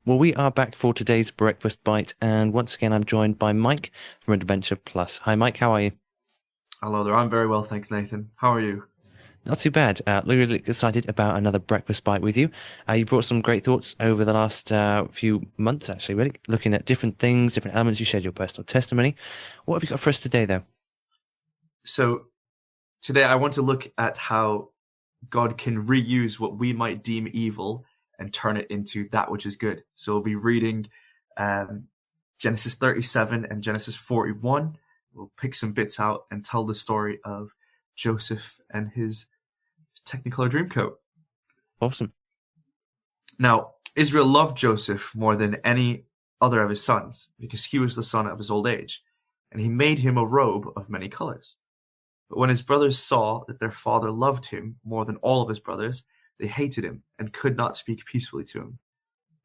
Well, we are back for today's breakfast bite, and once again, I'm joined by Mike from Adventure Plus. Hi, Mike. How are you? Hello there. I'm very well, thanks, Nathan. How are you? Not too bad. Really excited about another breakfast bite with you. You brought some great thoughts over the last few months, actually, really looking at different things, different elements. You shared your personal testimony. What have you got for us today, though? So, today I want to look at how God can reuse what we might deem evil and turn it into that which is good. So, we'll be reading um, Genesis 37 and Genesis 41. We'll pick some bits out and tell the story of Joseph and his Technicolor Dreamcoat. Awesome. Now, Israel loved Joseph more than any other of his sons because he was the son of his old age, and he made him a robe of many colors. But when his brothers saw that their father loved him more than all of his brothers, they hated him and could not speak peacefully to him.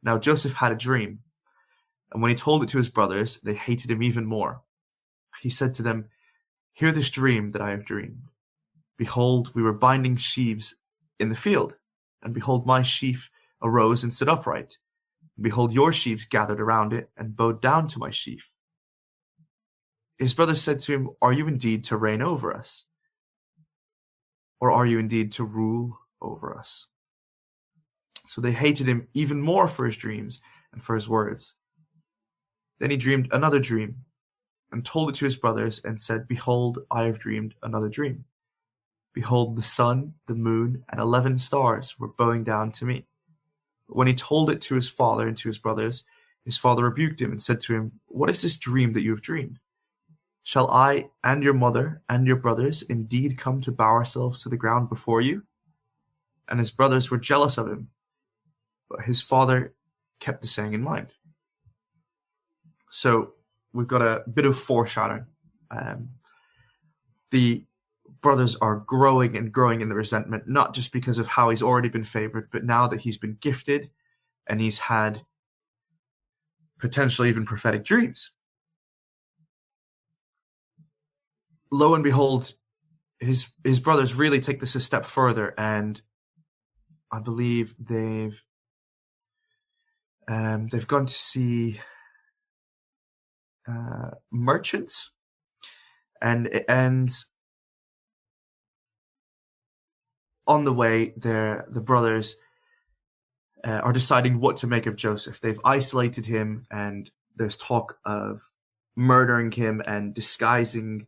Now Joseph had a dream, and when he told it to his brothers, they hated him even more. He said to them, "Hear this dream that I have dreamed. Behold, we were binding sheaves in the field, and behold, my sheaf arose and stood upright. And behold, your sheaves gathered around it and bowed down to my sheaf." His brothers said to him, "Are you indeed to reign over us? Or are you indeed to rule over us?" So they hated him even more for his dreams and for his words. Then he dreamed another dream and told it to his brothers and said, "Behold, I have dreamed another dream. Behold, the sun, the moon, and 11 stars were bowing down to me." But when he told it to his father and to his father rebuked him and said to him, "What is this dream that you have dreamed? Shall I and your mother and your brothers indeed come to bow ourselves to the ground before you?" And his brothers were jealous of him, but his father kept the saying in mind. So we've got a bit of foreshadowing. The brothers are growing and growing in the resentment, not just because of how he's already been favored, but now that he's been gifted and he's had potentially even prophetic dreams. Lo and behold, his brothers really take this a step further, and I believe they've gone to see merchants, and it ends on the way. The brothers are deciding what to make of Joseph. They've isolated him, and there's talk of murdering him and disguising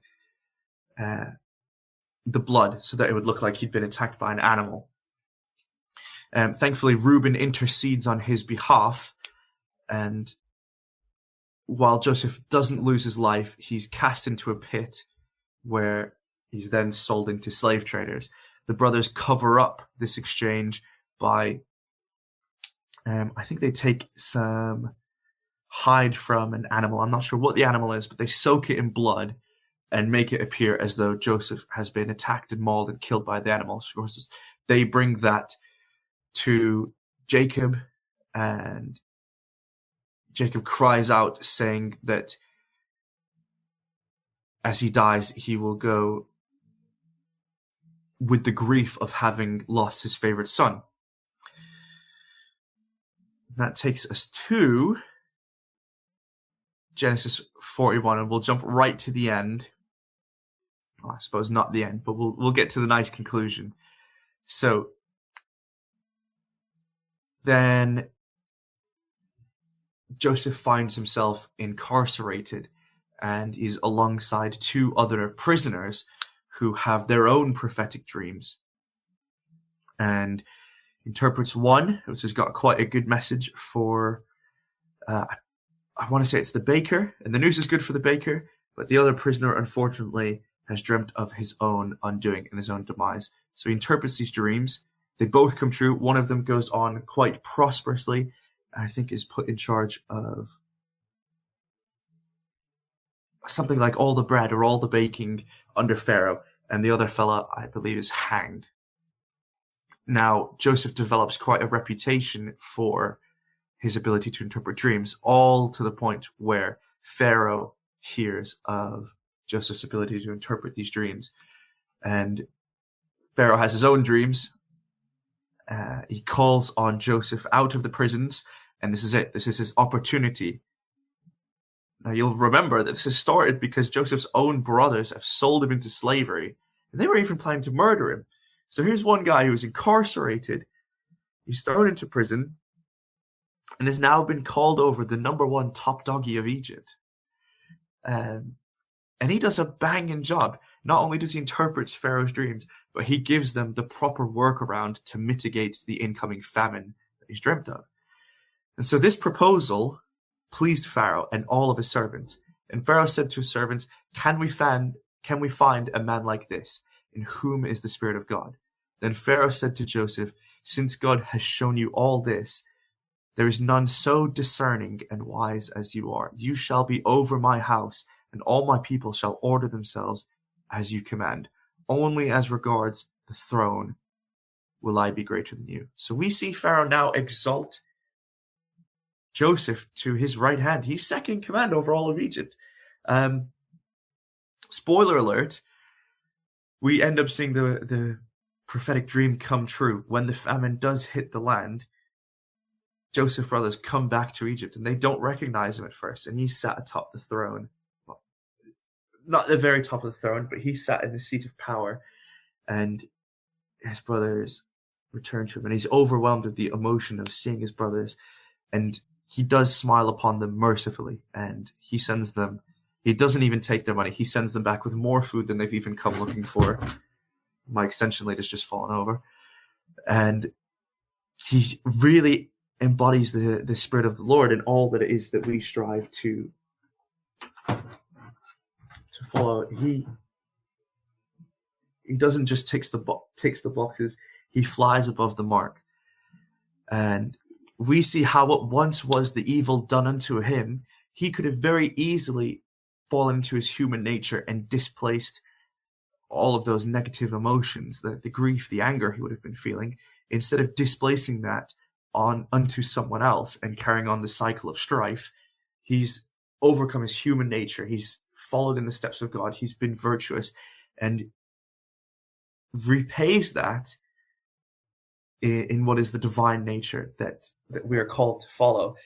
uh, the blood so that it would look like he'd been attacked by an animal. Thankfully, Reuben intercedes on his behalf, and while Joseph doesn't lose his life, he's cast into a pit where he's then sold into slave traders. The brothers cover up this exchange by, I think they take some hide from an animal. I'm not sure what the animal is, but they soak it in blood and make it appear as though Joseph has been attacked and mauled and killed by the animal. So of course, they bring that to Jacob, and Jacob cries out, saying that as he dies, he will go with the grief of having lost his favorite son. That takes us to Genesis 41, and we'll jump right to the end. Well, I suppose not the end, but we'll get to the nice conclusion. So then Joseph finds himself incarcerated, and is alongside two other prisoners who have their own prophetic dreams, and interprets one, which has got quite a good message for, I want to say it's the baker, and the news is good for the baker, but the other prisoner, unfortunately, has dreamt of his own undoing and his own demise. So he interprets these dreams. They both come true. One of them goes on quite prosperously, and I think is put in charge of something like all the bread or all the baking under Pharaoh, and the other fella, I believe, is hanged. Now, Joseph develops quite a reputation for his ability to interpret dreams, all to the point where Pharaoh hears of Joseph's ability to interpret these dreams. And Pharaoh has his own dreams. He calls on Joseph out of the prisons And this is it. This is his opportunity. Now, you'll remember that this has started because Joseph's own brothers have sold him into slavery, and they were even planning to murder him. So here's one guy who was incarcerated. He's thrown into prison and has now been called over the #1 top doggy of Egypt. And he does a banging job. Not only does he interpret Pharaoh's dreams, but he gives them the proper workaround to mitigate the incoming famine that he's dreamt of. And so this proposal pleased Pharaoh and all of his servants. And Pharaoh said to his servants, can we find a man like this, in whom is the Spirit of God? Then Pharaoh said to Joseph, since God has shown you all this, there is none so discerning and wise as you are. You shall be over my house, and all my people shall order themselves as you command. Only as regards the throne will I be greater than you. So we see Pharaoh now exalt Joseph to his right hand. He's second in command over all of Egypt. Spoiler alert, we end up seeing the prophetic dream come true. When the famine does hit the land, Joseph's brothers come back to Egypt, and they don't recognize him at first, and he's sat atop the throne. Well, not the very top of the throne, but he sat in the seat of power, and his brothers return to him, and he's overwhelmed with the emotion of seeing his brothers, and he does smile upon them mercifully, and he sends them, he doesn't even take their money, he sends them back with more food than they've even come looking for. My extension lead has just fallen over. And he really embodies the Spirit of the Lord in all that it is that we strive to follow. He doesn't just ticks the boxes, he flies above the mark. And we see how what once was the evil done unto him, he could have very easily fallen into his human nature and displaced all of those negative emotions, the grief, the anger he would have been feeling, instead of displacing that onto someone else and carrying on the cycle of strife. He's overcome his human nature. He's followed in the steps of God. He's been virtuous and repays that in what is the divine nature that we are called to follow.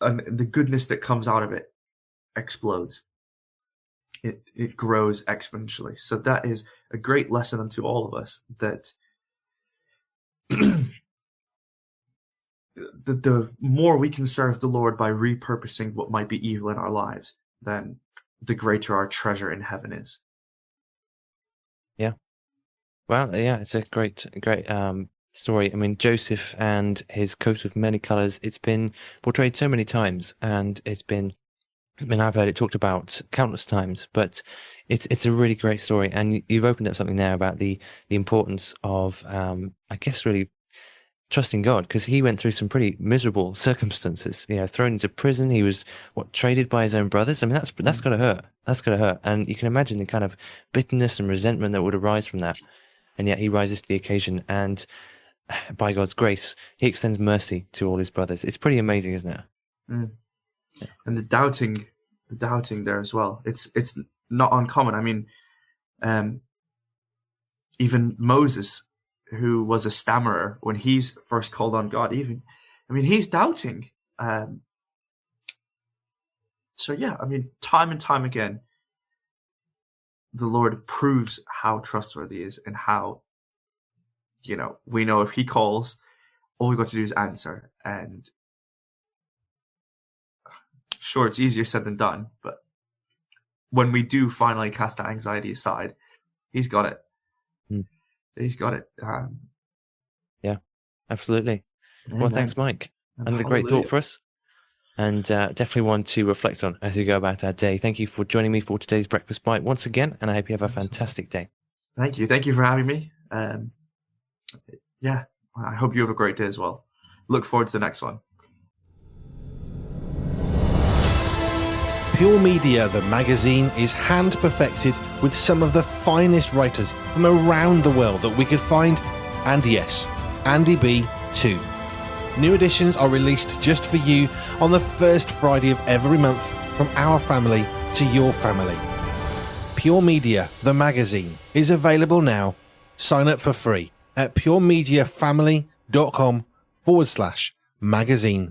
And the goodness that comes out of it explodes. It grows exponentially. So that is a great lesson unto all of us, that the more we can serve the Lord by repurposing what might be evil in our lives, then the greater our treasure in heaven is. Yeah. Well, yeah, it's a great story. I mean, Joseph and his coat of many colors, it's been portrayed so many times, and it's been, I mean, I've heard it talked about countless times, but it's a really great story. And you've opened up something there about the importance of, I guess, really trusting God, because he went through some pretty miserable circumstances. You know, thrown into prison. He was traded by his own brothers. I mean, that's got to hurt. That's got to hurt. And you can imagine the kind of bitterness and resentment that would arise from that. And yet he rises to the occasion, and by God's grace, he extends mercy to all his brothers. It's pretty amazing, isn't it? Mm. And the doubting there as well. It's not uncommon. I mean, even Moses, who was a stammerer when he's first called on God, he's doubting. So yeah, I mean, time and time again, the Lord proves how trustworthy he is, and how, we know if he calls, all we've got to do is answer. And sure, it's easier said than done, but when we do finally cast that anxiety aside, he's got it. Mm. He's got it. Yeah, absolutely. Amen. Well, thanks, Mike. Another great thought for us, and definitely one to reflect on as we go about our day. Thank you for joining me for today's Breakfast Bite once again, and I hope you have a fantastic day. Thank you. Thank you for having me. Yeah, I hope you have a great day as well. Look forward to the next one. Pure Media, the magazine, is hand-perfected with some of the finest writers from around the world that we could find, and yes, Andy B too. New editions are released just for you on the first Friday of every month, from our family to your family. Pure Media, the magazine, is available now. Sign up for free at puremediafamily.com/magazine. magazine.